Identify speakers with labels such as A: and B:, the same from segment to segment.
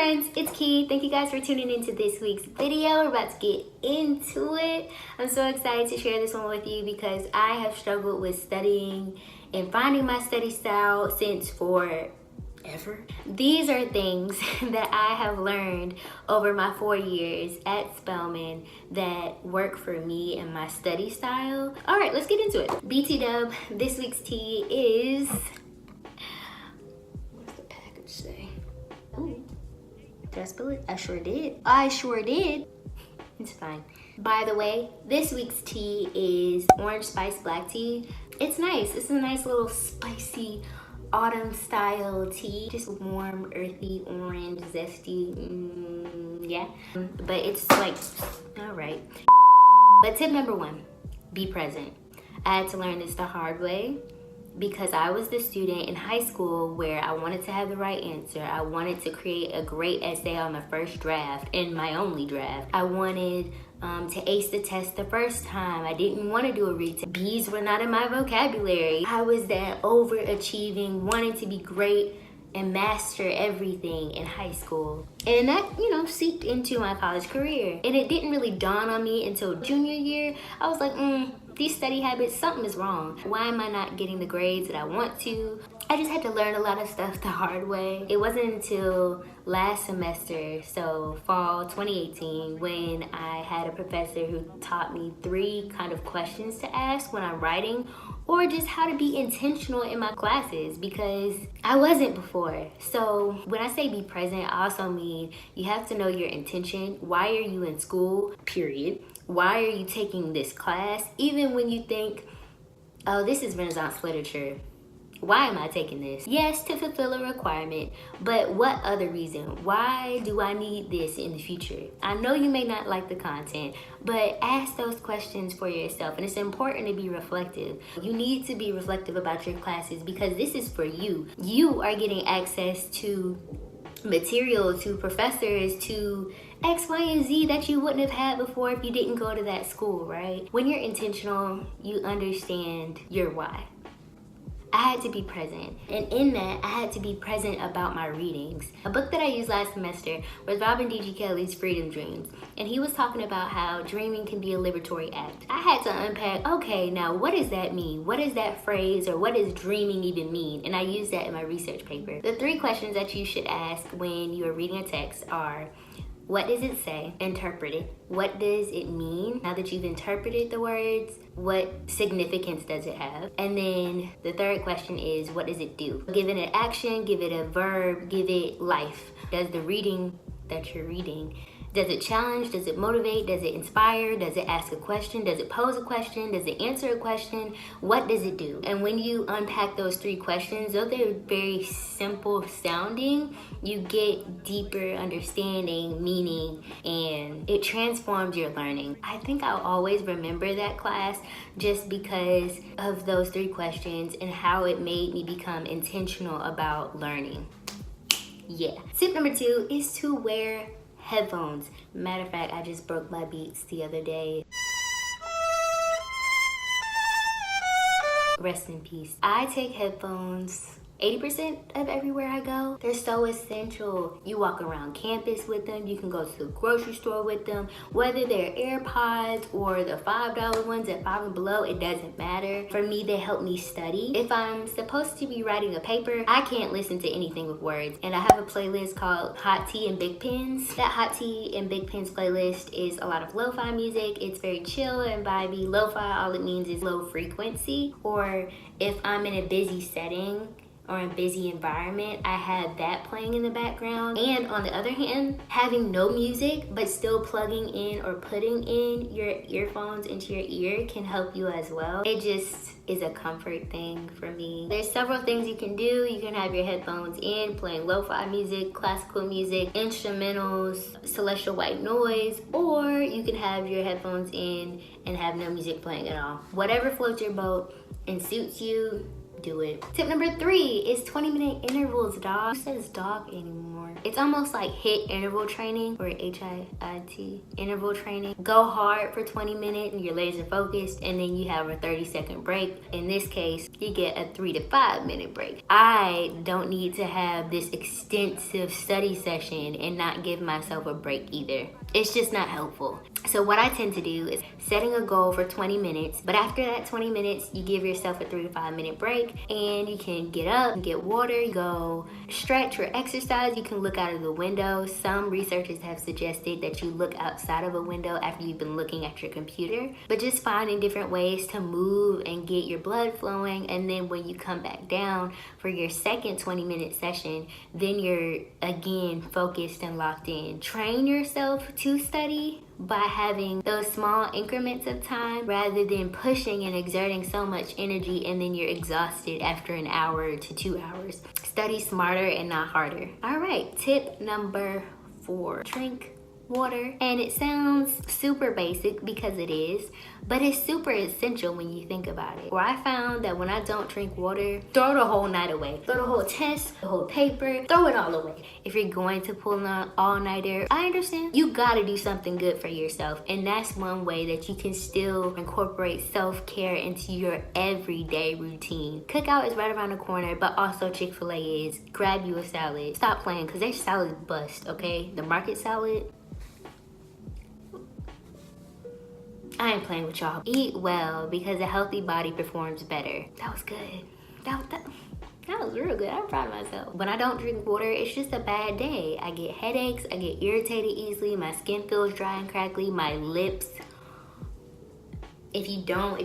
A: friends, it's Key. Thank you guys for tuning into this week's video. We're about to get into it. I'm so excited to share this one with you because I have struggled with studying and finding my study style since forever. These are things that I have learned over my 4 years at Spelman that work for me and my study style. All right, let's get into it. BT Dub, this week's tea is, what's the package say? Ooh, did I spill it? I sure did. I sure did. It's fine. By the way, this week's tea is orange spice black tea. It's nice. It's a nice little spicy autumn style tea. Just warm, earthy, orange, zesty. Yeah. But it's like, all right. But tip number 1, be present. I had to learn this the hard way because I was the student in high school where I wanted to have the right answer. I wanted to create a great essay on the first draft and my only draft. I wanted to ace the test the first time. I didn't want to do a retake. B's were not in my vocabulary. I was that overachieving, wanting to be great and master everything in high school. And that, seeped into my college career. And it didn't really dawn on me until junior year. I was like, these study habits, something is wrong. Why am I not getting the grades that I want to? I just had to learn a lot of stuff the hard way. It wasn't until last semester, so fall 2018, when I had a professor who taught me 3 kind of questions to ask when I'm writing, or just how to be intentional in my classes, because I wasn't before. So when I say be present, I also mean you have to know your intention. Why are you in school, period? Why are you taking this class? Even when you think, oh, this is Renaissance literature. Why am I taking this? Yes, to fulfill a requirement, but what other reason? Why do I need this in the future? I know you may not like the content, but ask those questions for yourself. And it's important to be reflective. You need to be reflective about your classes because this is for you. You are getting access to material, to professors, to X, Y, and Z that you wouldn't have had before if you didn't go to that school, right? When you're intentional, you understand your why. I had to be present. And in that, I had to be present about my readings. A book that I used last semester was Robin D.G. Kelley's Freedom Dreams. And he was talking about how dreaming can be a liberatory act. I had to unpack, okay, now what does that mean? What is that phrase, or what does dreaming even mean? And I used that in my research paper. The 3 questions that you should ask when you're reading a text are, what does it say? Interpret it. What does it mean? Now that you've interpreted the words, what significance does it have? And then the 3rd question is, what does it do? Give it an action, give it a verb, give it life. Does the reading that you're reading, does it challenge? Does it motivate? Does it inspire? Does it ask a question? Does it pose a question? Does it answer a question? What does it do? And when you unpack those 3 questions, though they're very simple sounding, you get deeper understanding, meaning, and it transforms your learning. I think I'll always remember that class just because of those 3 questions and how it made me become intentional about learning. Yeah. Tip number 2 is to wear headphones. Matter of fact, I just broke my beats the other day. Rest in peace. I take headphones 80% of everywhere I go. They're so essential. You walk around campus with them. You can go to the grocery store with them. Whether they're AirPods or the $5 ones at 5 and below, it doesn't matter. For me, they help me study. If I'm supposed to be writing a paper, I can't listen to anything with words. And I have a playlist called Hot Tea and Big Pens. That Hot Tea and Big Pens playlist is a lot of lo-fi music. It's very chill and vibey. Lo-fi, all it means is low frequency. Or if I'm in a busy setting, or a busy environment, I have that playing in the background. And on the other hand, having no music but still plugging in or putting in your earphones into your ear can help you as well. It just is a comfort thing for me. There's several things you can do. You can have your headphones in, playing lo-fi music, classical music, instrumentals, celestial white noise, or you can have your headphones in and have no music playing at all. Whatever floats your boat and suits you, do it. Tip number 3 is 20-minute intervals, dog. Who says dog anymore? It's almost like HIIT interval training, or HIIT interval training. Go hard for 20 minutes and you're laser focused, and then you have a 30-second break. In this case, you get a 3 to 5 minute break. I don't need to have this extensive study session and not give myself a break either. It's just not helpful. So what I tend to do is setting a goal for 20 minutes, but after that 20 minutes, you give yourself a 3 to 5 minute break, and you can get up, get water, you go stretch or exercise. You can look out of the window. Some researchers have suggested that you look outside of a window after you've been looking at your computer, but just finding different ways to move and get your blood flowing. And then when you come back down for your second 20-minute session, then you're again focused and locked in. Train yourself to study by having those small increments of time rather than pushing and exerting so much energy and then you're exhausted after an hour to 2 hours. Study smarter and not harder. All right, tip number 4, drink water. And it sounds super basic because it is, but it's super essential when you think about it. Where I found that when I don't drink water, throw the whole night away. Throw the whole test, the whole paper, throw it all away. If you're going to pull an all-nighter, I understand. You gotta do something good for yourself, and that's one way that you can still incorporate self-care into your everyday routine. Cookout is right around the corner, but also Chick-fil-A is. Grab you a salad. Stop playing, because their salads bust, okay? The market salad, I ain't playing with y'all. Eat well, because a healthy body performs better. That was good. That was real good. I'm proud of myself. When I don't drink water, it's just a bad day. I get headaches, I get irritated easily, my skin feels dry and crackly, my lips. If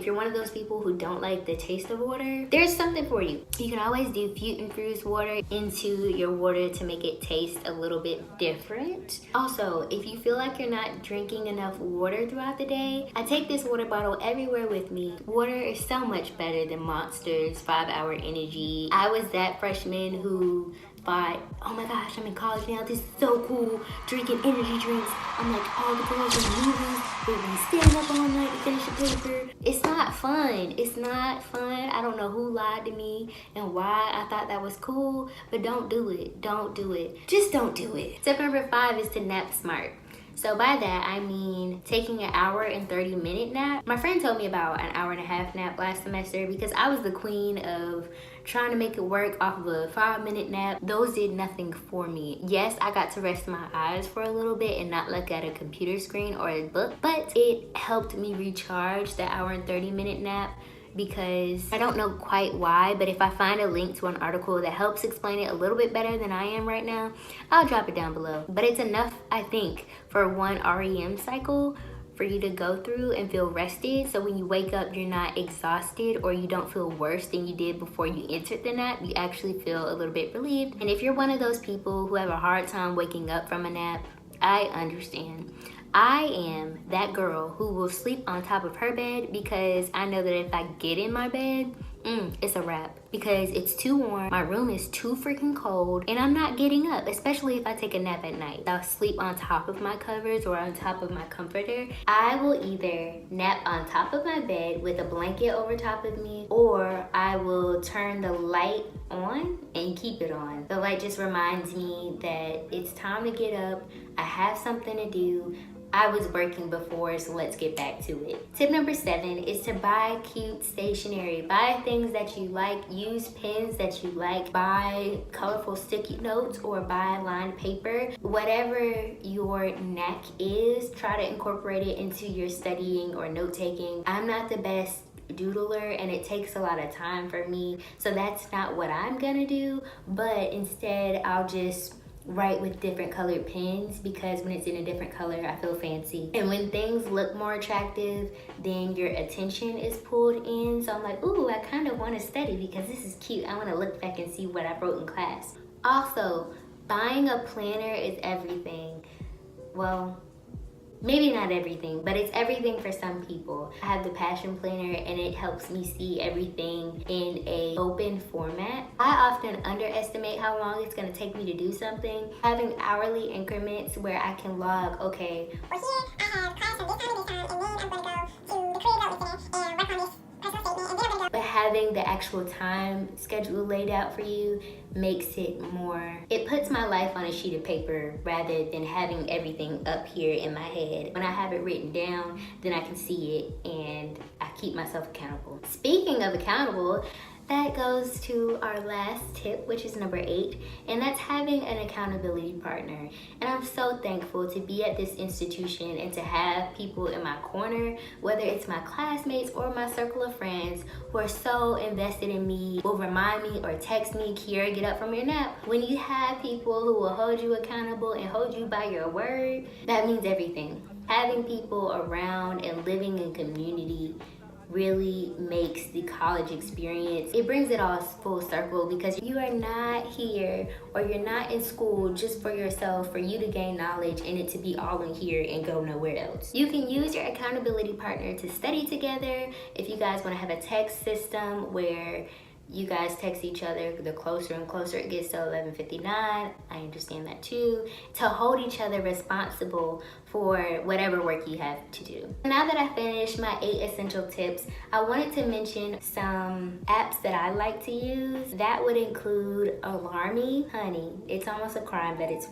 A: you're one of those people who don't like the taste of water, there's something for you. You can always do infused water into your water to make it taste a little bit different. Also, if you feel like you're not drinking enough water throughout the day, I take this water bottle everywhere with me. Water is so much better than Monster's 5-hour energy. I was that freshman who thought, oh my gosh, I'm in college now, this is so cool, drinking energy drinks. I'm like all the girls in the movies, they'll be standing up all night to finish a paper. It's not fun. It's not fun. I don't know who lied to me and why I thought that was cool, but don't do it. Don't do it. Just don't do it. Tip number 5 is to nap smart. So by that, I mean taking an hour and 30-minute nap. My friend told me about an hour and a half nap last semester because I was the queen of trying to make it work off of a 5-minute nap. Those did nothing for me. Yes, I got to rest my eyes for a little bit and not look at a computer screen or a book, but it helped me recharge the hour and 30-minute nap. Because I don't know quite why, but if I find a link to an article that helps explain it a little bit better than I am right now, I'll drop it down below. But it's enough, I think, for one REM cycle for you to go through and feel rested. So when you wake up, you're not exhausted or you don't feel worse than you did before you entered the nap. You actually feel a little bit relieved. And if you're one of those people who have a hard time waking up from a nap, I understand. I am that girl who will sleep on top of her bed because I know that if I get in my bed, it's a wrap. Because it's too warm, my room is too freaking cold, and I'm not getting up, especially if I take a nap at night. I'll sleep on top of my covers or on top of my comforter. I will either nap on top of my bed with a blanket over top of me, or I will turn the light on and keep it on. The light just reminds me that it's time to get up. I have something to do. I was working before, so let's get back to it. Tip number 7 is to buy cute stationery. Buy things that you like, use pens that you like, buy colorful sticky notes or buy lined paper. Whatever your knack is, try to incorporate it into your studying or note-taking. I'm not the best doodler and it takes a lot of time for me, so that's not what I'm gonna do, but instead I'll just write with different colored pens because when it's in a different color, I feel fancy. And when things look more attractive, then your attention is pulled in. So I'm like, ooh, I kind of want to study because this is cute. I want to look back and see what I wrote in class. Also, buying a planner is everything. Well, maybe not everything, but it's everything for some people. I have the Passion Planner and it helps me see everything in an open format. I often underestimate how long it's gonna take me to do something. Having hourly increments where I can log, okay, well here I have class from this time to this time, and then I'm gonna go to the crib that we finished and work on this personal statement, and then I'm gonna go. But having the actual time schedule laid out for you makes it more, it puts my life on a sheet of paper rather than having everything up here in my head. When I have it written down, then I can see it and I keep myself accountable. Speaking of accountable, that goes to our last tip, which is number 8, and that's having an accountability partner. And I'm so thankful to be at this institution and to have people in my corner, whether it's my classmates or my circle of friends, who are so invested in me, will remind me or text me, Kiera, get up from your nap. When you have people who will hold you accountable and hold you by your word, that means everything. Having people around and living in community really makes the college experience, it brings it all full circle, because you are not here or you're not in school just for yourself, for you to gain knowledge and it to be all in here and go nowhere else. You can use your accountability partner to study together. If you guys want to have a text system where you guys text each other, the closer and closer it gets to 11:59, I understand that too. To hold each other responsible for whatever work you have to do. Now that I finished my 8 essential tips, I wanted to mention some apps that I like to use. That would include Alarmy. Honey, it's almost a crime that it's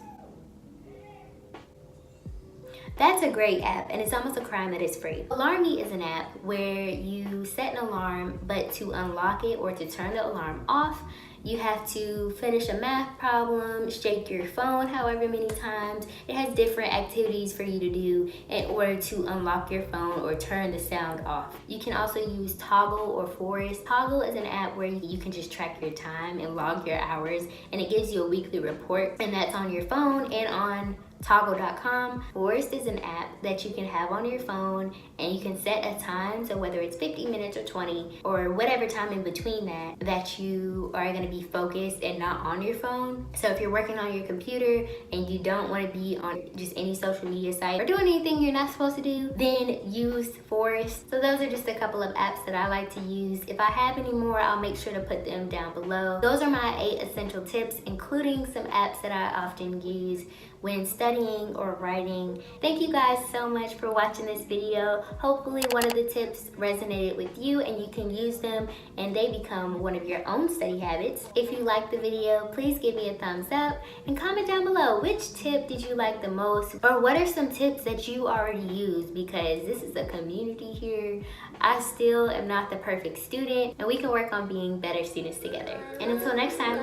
A: That's a great app, and it's almost a crime that it's free. Alarmy is an app where you set an alarm, but to unlock it or to turn the alarm off, you have to finish a math problem, shake your phone however many times. It has different activities for you to do in order to unlock your phone or turn the sound off. You can also use Toggle or Forest. Toggle is an app where you can just track your time and log your hours, and it gives you a weekly report, and that's on your phone and on Toggle.com. Forest is an app that you can have on your phone, and you can set a time, so whether it's 50 minutes or 20 or whatever time in between that you are going to be focused and not on your phone. So if you're working on your computer and you don't want to be on just any social media site or doing anything you're not supposed to do, then use Forest. So those are just a couple of apps that I like to use. If I have any more, I'll make sure to put them down below. Those are my 8 essential tips, including some apps that I often use when studying or writing. Thank you guys so much for watching this video. Hopefully one of the tips resonated with you and you can use them and they become one of your own study habits. If you liked the video, please give me a thumbs up and comment down below which tip did you like the most, or what are some tips that you already use, because this is a community here. I still am not the perfect student, and we can work on being better students together. And until next time,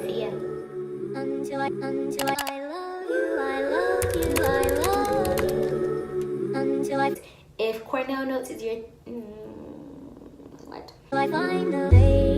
A: see ya. Until I love you, until I if Cornell Notes is your what? I find a way.